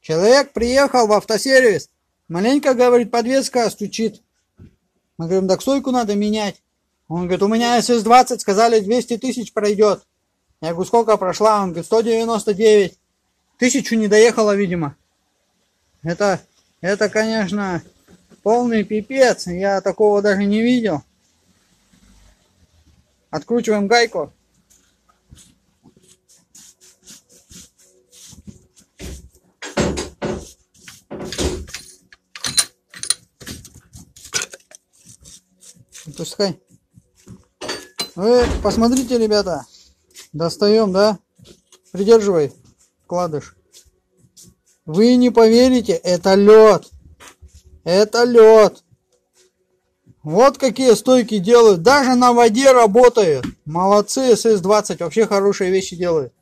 Человек приехал в автосервис. Маленько, говорит, подвеска стучит. Мы говорим, так стойку надо менять. Он говорит, у меня СС-20, сказали, 200 тысяч пройдет. Я говорю, сколько прошла? Он говорит, 199. 1000 не доехала, видимо. Это, конечно, полный пипец. Я такого даже не видел. Откручиваем гайку. Пускай. Вы посмотрите, ребята. Достаем, да? Придерживай вкладыш. Вы не поверите, это лед. Это лед. Вот какие стойки делают. Даже на воде работают. Молодцы, СС-20. Вообще хорошие вещи делают.